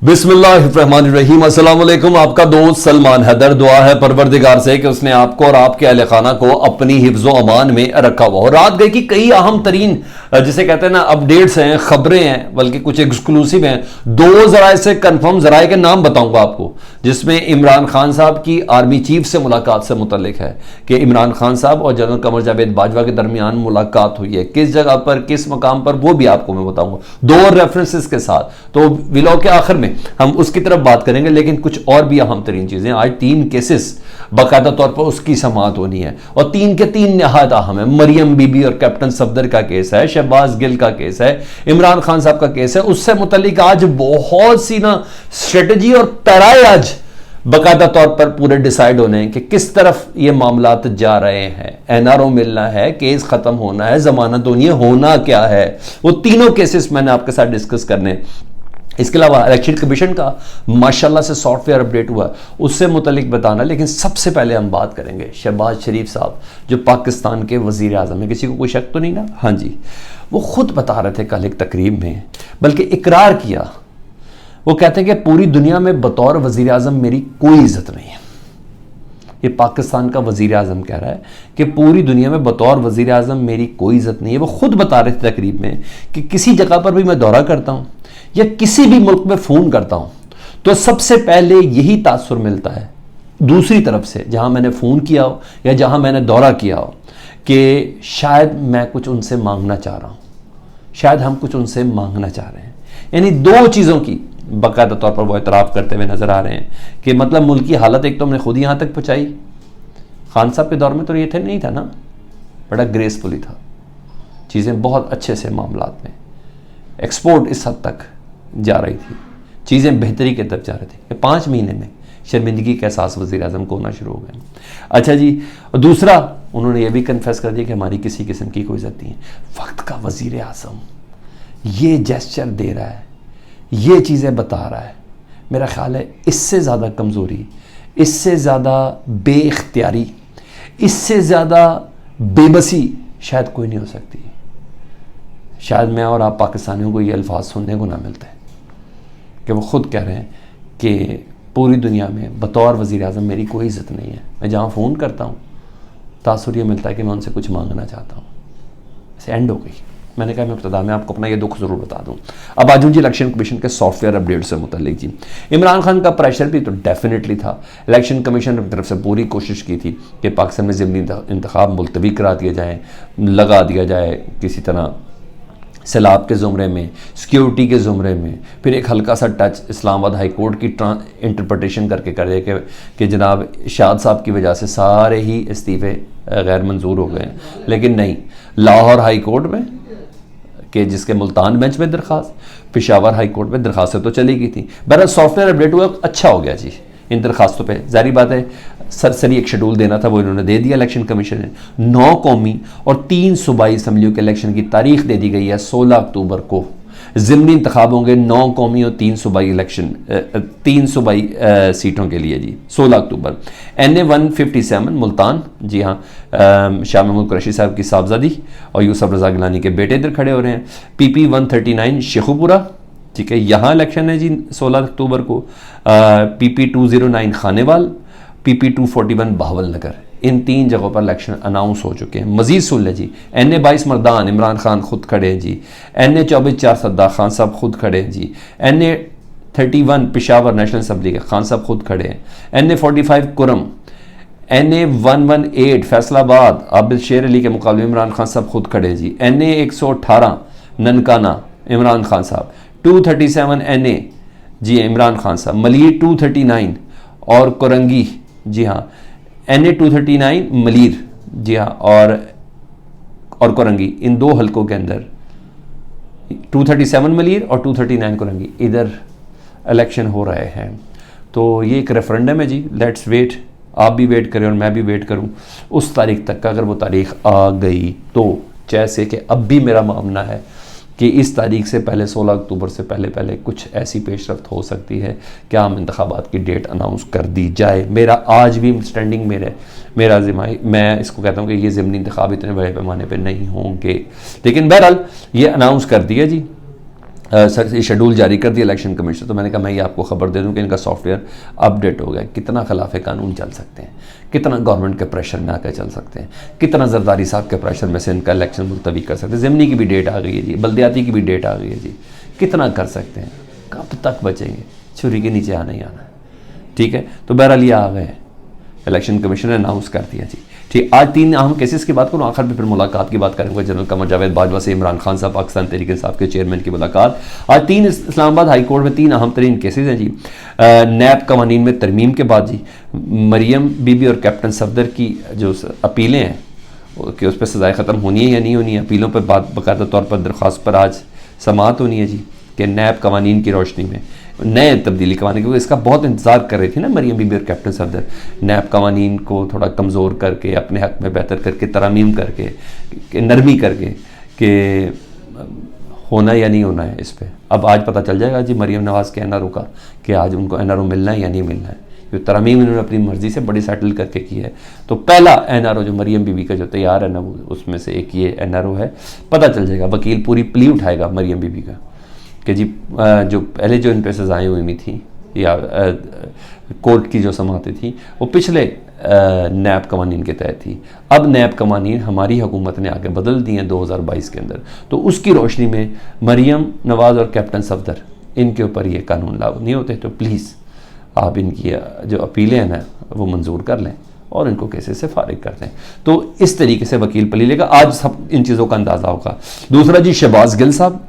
बिस्मिल्लाहिर्रहमानिर्रहीम। अस्सलाम वालेकुम। आपका दोस्त सलमान हैदर। दुआ है परवरदिगार से कि उसने आपको और आपके अहले खाना को अपनी हिफ्ज़ो अमान में रखा हुआ। और रात गई कि कई अहम तरीन जिसे कहते हैं ना अपडेट्स हैं, खबरें हैं, बल्कि कुछ एक्सक्लूसिव हैं। दो जराए से कंफर्म जराए के नाम बताऊंगा आपको, जिसमें इमरान खान साहब की आर्मी चीफ से मुलाकात से मुतल्लिक है कि इमरान खान साहब और जनरल कमर जावेद बाजवा के दरमियान मुलाकात हुई है, किस जगह पर, किस मकाम पर, वो भी आपको मैं बताऊंगा दो रेफरेंसेस के साथ। तो व्लॉग के आखिर में हम उसकी तरफ बात करेंगे, लेकिन कुछ और भी अहम तरीन चीजें। आज 3 केसेस बाकायदा तौर पर उसकी समाअत होनी है और 3 के 3 निहायत अहम है। मरियम बीबी और कैप्टन सफदर का केस है, शहबाज गिल का केस है, इमरान खान साहब का केस है। उससे मुतल्लिक आज बहुत सी ना स्ट्रेटजी और पैराए आज बाकायदा तौर पर पूरे डिसाइड होने हैं कि किस तरफ ये मामलात जा रहे हैं। एनआरओ मिलना है, केस खत्म होना है, जमानत होनी है, होना क्या है, वो तीनों केसेस मैंने आपके साथ डिस्कस करने। इसके अलावा इलेक्शन कमीशन का माशाल्लाह से सॉफ्टवेयर अपडेट हुआ, उससे मुतलिक बताना। लेकिन सबसे पहले हम बात करेंगे शहबाज शरीफ साहब, जो पाकिस्तान के वजीर आजम है। किसी को कोई शक तो नहीं ना? हाँ जी, वो खुद बता रहे थे कल एक तकरीब में, बल्कि इकरार किया। वो कहते हैं कि पूरी दुनिया में बतौर वजीर आजम मेरी कोई इज्जत नहीं है। ये पाकिस्तान का वजीर आजम कह रहा है कि पूरी दुनिया में बतौर वजीर आजम मेरी कोई इज्जत नहीं है। वो खुद बता रहे थे तकरीब में कि किसी जगह पर भी मैं दौरा करता हूं या किसी भी मुल्क में फोन करता हूं तो सबसे पहले यही तासुर मिलता है दूसरी तरफ से, जहां मैंने फोन किया हो या जहां मैंने दौरा किया हो, कि शायद मैं कुछ उनसे मांगना चाह रहा हूं, शायद हम कुछ उनसे मांगना चाह रहे हैं। यानी दो चीजों की बाकायदा तौर पर वो इतराफ करते हुए नजर आ रहे हैं कि मतलब मुल्क की हालत एक तो हमने खुद ही यहां तक पहुंचाई। खान साहब के दौर में तो ये थे नहीं था ना, बड़ा ग्रेसफुली था, चीजें बहुत अच्छे से मामलात में एक्सपोर्ट इस हद तक जा रही थी, चीज़ें बेहतरी की तरफ जा रही थी। 5 महीने में शर्मिंदगी का एहसास वज़ीर आज़म को होना शुरू हो गया। अच्छा जी, और दूसरा उन्होंने ये भी कन्फेस कर दिया कि हमारी किसी किस्म की कोई इज्जत नहीं है। वक्त का वज़ीर आज़म ये जेस्चर दे रहा है, ये चीज़ें बता रहा है, मेरा ख्याल है इससे ज़्यादा कमज़ोरी, इससे ज़्यादा बेइख्तियारी, इससे ज़्यादा बेबसी शायद कोई नहीं हो सकती। शायद मैं और आप पाकिस्तानियों को ये अल्फाज सुनने को ना मिलते हैं कि वो खुद कह रहे हैं कि पूरी दुनिया में बतौर वज़ीर आज़म मेरी कोई इज़्ज़त नहीं है। मैं जहाँ फ़ोन करता हूँ तासुर ये मिलता है कि मैं उनसे कुछ मांगना चाहता हूँ। ऐसे एंड हो गई। मैंने कहा मैं इब्तिदा में आपको अपना ये दुख ज़रूर बता दूँ। अब आ जाऊँ जी इलेक्शन कमीशन के सॉफ्टवेयर अपडेट से मुतल्लिक जी। इमरान खान का प्रेशर भी तो डेफिनेटली था। इलेक्शन कमीशन की तरफ से पूरी कोशिश की थी कि पाकिस्तान में ज़िमनी इंतखाब मुलतवी करा दिया जाए, लगा दिया जाए किसी तरह सैलाब के ज़ुमरे में, सिक्योरिटी के ज़ुमरे में। फिर एक हल्का सा टच इस्लामाबाद हाई कोर्ट की इंटरप्रटेशन करके कर दे कि जनाब शाद साहब की वजह से सारे ही इस्तीफ़े गैर मंजूर हो गए। लेकिन नहीं, लाहौर हाई कोर्ट में कि जिसके मुल्तान बेंच में दरख्वास्त, पेशावर हाई कोर्ट में दरख्वास्तें तो चली गई थी। बहरहाल सॉफ्टवेयर अपडेट हुआ, अच्छा हो गया जी इन दरखास्तों पे। जाहिर बात है सरसरी एक शेड्यूल देना था, वो इन्होंने दे दिया इलेक्शन कमीशन ने। 9 कौमी और 3 सूबाई असम्बलियों के इलेक्शन की तारीख दे दी गई है 16 अक्टूबर को। ज़िमनी इंतखाब होंगे 9 कौमी और 3 सूबाई इलेक्शन, 3 सूबाई सीटों के लिए जी 16 अक्टूबर। NA 157 मुल्तान, जी हाँ, शाह महमूद कुरैशी साहब की साहबजादी और यूसुफ रज़ा गिलानी के बेटे इधर खड़े हो रहे हैं। PP 139 शेखुपुरा, ठीक है, यहाँ इलेक्शन है जी 16 अक्टूबर को। PP 209 खानेवाल, PP 241 बहावल नगर। इन 3 जगहों पर इलेक्शन अनाउंस हो चुके हैं। मजीद सुन ले जी। NA 22 मर्दान, इमरान खान खुद खड़े हैं जी। NA 24 4 सद्दा, खान साहब खुद खड़े हैं जी। NA 31 पेशावर नेशनल असम्बली के खान साहब खुद खड़े हैं। NA 45 कुरम, NA 118 फैसलाबाद, आबिद शेर अली के मुकाबले इमरान खान साहब खुद खड़े हैं जी। NA 118 ननकाना, इमरान खान साहब। 237 NA, जी इमरान खान साहब। मलीर 239 और कोरंगी, जी हाँ, NA 239 मलीर, जी हाँ, और कोरंगी, इन 2 हलकों के अंदर 237 मलीर और 239 कोरंगी, इधर इलेक्शन हो रहे हैं। तो ये एक रेफरेंडम है जी। लेट्स वेट, आप भी वेट करें और मैं भी वेट करूं उस तारीख तक का। अगर वो तारीख आ गई तो, जैसे कि अब भी मेरा मानना है कि इस तारीख से पहले 16 अक्टूबर से पहले पहले कुछ ऐसी पेशरफ्त हो सकती है कि आम इंतखाबात की डेट अनाउंस कर दी जाए। मेरा आज भी स्टैंडिंग मेरा जिम्मा, मैं इसको कहता हूँ कि ये ज़िमनी इंतखाब इतने बड़े पैमाने पर नहीं होंगे, लेकिन बहरहाल ये अनाउंस कर दिया जी। सर ये शेड्यूल जारी कर दिया इलेक्शन कमीशन। तो मैंने कहा मैं ये आपको खबर दे दूं कि इनका सॉफ्टवेयर अपडेट हो गया। कितना खिलाफ कानून चल सकते हैं, कितना गवर्नमेंट के प्रेशर में आकर चल सकते हैं, कितना जरदारी साहब के प्रेशर में से इनका इलेक्शन मुलतवी कर सकते हैं। ज़िमनी की भी डेट आ गई है जी, बल्दियाती की भी डेट आ गई है जी, कितना कर सकते हैं, कब तक बचेंगे, छुरी के नीचे आना ही आना है। ठीक है, तो बहरहाल ये आ गए, इलेक्शन कमीशन ने अनाउंस कर दिया जी। ठीक, आज 3 अहम केसेस की बात करूँ, आखिर में फिर मुलाकात की बात करेंगे जनरल कमर जावेद बाजवा से इमरान खान साहब पाकिस्तान तहरीक इंसाफ के चेयरमैन की मुलाकात। आज 3 इस्लामाबाद हाई कोर्ट में 3 अहम तरीन केसेस हैं जी। नैब कवानीन में तरमीम के बाद जी मरियम बीबी और कैप्टन सफदर की जो अपीलें हैं कि उस पर सज़ाएँ ख़त्म होनी है या नहीं होनी है, अपीलों पर बाकायदा तौर पर दरख्वास्त पर आज समाअत होनी है जी कि नैब कवानीन की रोशनी में नए तब्दीली कवानीन, क्योंकि इसका बहुत इंतजार कर रही थी ना मरियम बीबी और कैप्टन सफदर, नैब कवानीन को थोड़ा कमज़ोर करके अपने हक़ में बेहतर करके तरमीम करके नरमी करके कि होना या नहीं होना है इस पर। अब आज पता चल जाएगा जी मरियम नवाज़ के NRO का कि आज उनको NRO मिलना है या नहीं मिलना है। जो तरमीम इन्होंने अपनी मर्ज़ी से बड़ी सेटल करके की है, तो पहला NRO जो मरियम बीबी का जो तैयार है ना, वो उसमें से एक ये NRO है। पता चल जाएगा, वकील पूरी प्ली उठाएगा मरियम बीबी का कि जी जो पहले जो इन पर सज़ाएँ हुई थी या कोर्ट की जो समातें थी वो पिछले नैब कवानीन के तहत थी। अब नैब कवानीन हमारी हुकूमत ने आगे बदल दी हैं 2022 के अंदर, तो उसकी रोशनी में मरियम नवाज़ और कैप्टन सफदर इनके ऊपर ये कानून लागू नहीं होते। तो प्लीज़ आप इनकी जो अपीलें हैं ना वो मंजूर कर लें और इनको केसेस से फारिग कर दें। तो इस तरीके से वकील प्ली लेगा। आज सब इन चीज़ों का अंदाज़ा होगा। दूसरा जी शहबाज गिल साहब,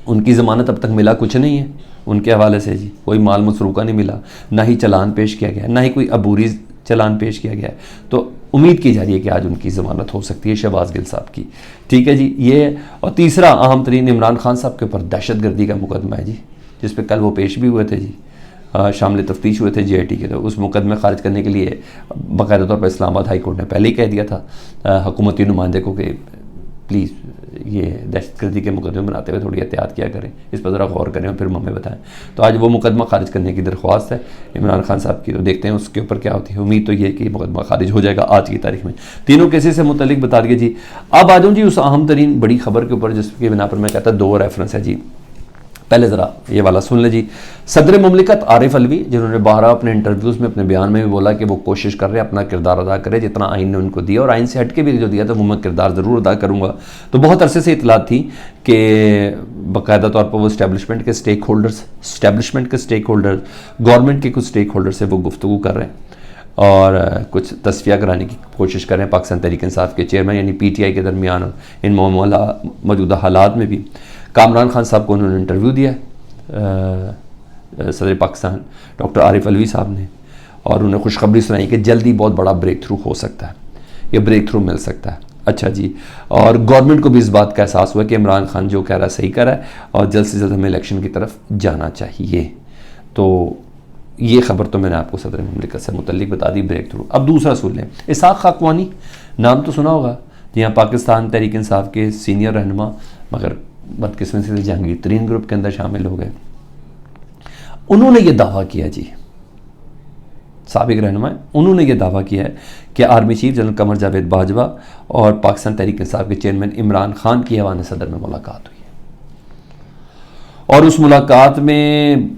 उनकी ज़मानत अब तक मिला कुछ नहीं है उनके हवाले से जी, कोई माल मसरूका नहीं मिला, ना ही चलान पेश किया गया, ना ही कोई अबूरी चलान पेश किया गया। तो उम्मीद की जा रही है कि आज उनकी ज़मानत हो सकती है शहबाज गिल साहब की। ठीक है जी, ये। और तीसरा अहम तरीन इमरान खान साहब के ऊपर दहशतगर्दी का मुकदमा है जी, जिस पर कल वो पेश भी हुए थे जी, शामिल तफ्तीश हुए थे GIT के। तो उस मुकदमे खारिज करने के लिए बाकायदा तौर पर इस्लामाबाद हाई कोर्ट ने पहले ही कह दिया था हुकूमती नुमाइंदे को कि प्लीज़ ये दहशतगर्दी के मुकदमे बनाते हुए थोड़ी एहतियात किया करें, इस पर ज़रा गौर करें और फिर हमें बताएं। तो आज वो मुकदमा खारिज करने की दरख्वास्त है इमरान खान साहब की, तो देखते हैं उसके ऊपर क्या होती है। उम्मीद तो ये कि मुकदमा खारिज हो जाएगा आज की तारीख में। तीनों केसेस से मुतल्लिक बता दिए जी। अब आ जाऊँ जी उस अहम तरीन बड़ी खबर के ऊपर जिसके बिना पर मैं कहता 2 रेफरेंस है जी। पहले ज़रा ये वाला सुन ले जी। सदर मुमलिकत आरिफ अलवी, जिन्होंने 12 अपने इंटरव्यूज़ में अपने बयान में भी बोला कि वो कोशिश कर रहे हैं अपना किरदार अदा करें जितना आइन ने उनको दिया, और आइन से हट के भी जो दिया था वो मैं किरदार ज़रूर अदा करूँगा। तो बहुत अरसे से इतलात थी कि बाकायदा तौर पर वो इस्टेब्लिशमेंट के स्टेक होल्डर्स गवर्नमेंट के कुछ स्टेक होल्डर से वो गुफ्तगू कर रहे हैं और कुछ तस्फिया कराने की कोशिश कर रहे हैं पाकिस्तान तहरीक इंसाफ के चेयरमैन यानी PTI के दरमियान। इन मौजूदा हालात में भी कामरान खान साहब को उन्होंने इंटरव्यू दिया सदर पाकिस्तान डॉक्टर आरिफ अलवी साहब ने, और उन्हें खुशखबरी सुनाई कि जल्दी बहुत बड़ा ब्रेक थ्रू हो सकता है, ये ब्रेक थ्रू मिल सकता है। अच्छा जी, और गवर्नमेंट को भी इस बात का एहसास हुआ कि इमरान खान जो कह रहा है सही कर रहा है और जल्द से जल्द हमें इलेक्शन की तरफ जाना चाहिए। तो ये खबर तो मैंने आपको सदर मुमलिकत से मुतल्लिक बता दी, ब्रेक थ्रू। अब दूसरा सुन लें, इसाक खाकवानी, नाम तो सुना होगा जी हाँ, पाकिस्तान तहरीक इंसाफ के सीनियर रहनुमा, मगर बदकिस्मती से जहांगीर तरीन ग्रुप के अंदर शामिल हो गए। उन्होंने ये दावा किया जी, साबिक रहनुमा, उन्होंने ये दावा किया है कि army chief general Qamar Javed Bajwa और पाकिस्तान तहरीक इंसाफ के चेयरमैन इमरान खान की ऐवान सदर में मुलाकात हुई है, और उस मुलाकात में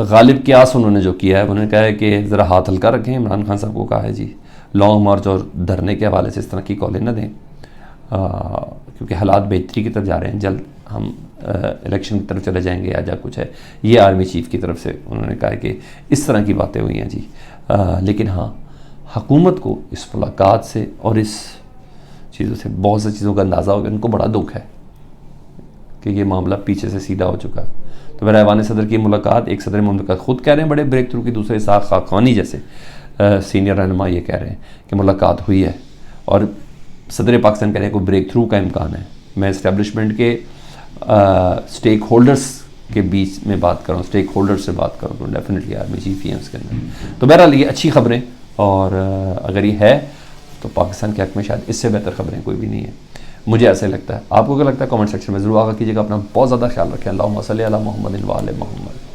गालिब क्यास उन्होंने जो किया है, उन्होंने कहा है कि ज़रा हाथ हल्का रखें। इमरान खान साहब को कहा है जी लॉन्ग मार्च और धरने के हवाले से इस तरह की कॉलें न दें, क्योंकि हालात बेहतरी की तरफ जा रहे हैं, जल्द हम इलेक्शन की तरफ चले जाएंगे या कुछ है। ये आर्मी चीफ की तरफ से उन्होंने कहा कि इस तरह की बातें हुई हैं जी। लेकिन हाँ, हुकूमत को इस मुलाकात से और इस चीज़ों से बहुत सी चीज़ों का अंदाज़ा हो गया, उनको बड़ा दुख है कि ये मामला पीछे से सीधा हो चुका। तो मेरा ऐवान सदर की मुलाकात, एक सदर मुमलिकत खुद कह रहे हैं बड़े ब्रेक थ्रू की, दूसरे इसाक खाकवानी जैसे सीनियर रहनुमा ये कह रहे हैं कि मुलाकात हुई है और सदर पाकिस्तान कह रहे हैं कोई ब्रेक थ्रू का इम्कान है। मैं इस्टेब्लिशमेंट के स्टेक होल्डर्स के बीच में बात करूँ, स्टेक होल्डर्स से बात करूँ, तो डेफिनेटली आर्मी चीफ ही हैं उसके अंदर। तो बहरहाल ये अच्छी खबरें, और अगर ये है तो पाकिस्तान के हक़ में शायद इससे बेहतर खबरें कोई भी नहीं है, मुझे ऐसा ही लगता है। आपको क्या लगता है कमेंट सेक्शन में ज़रूर आगा कीजिएगा। अपना बहुत ज़्यादा ख्याल रखें। अल्लाहुम्मा सल्ली अला मुहम्मदिन व आले मुहम्मद।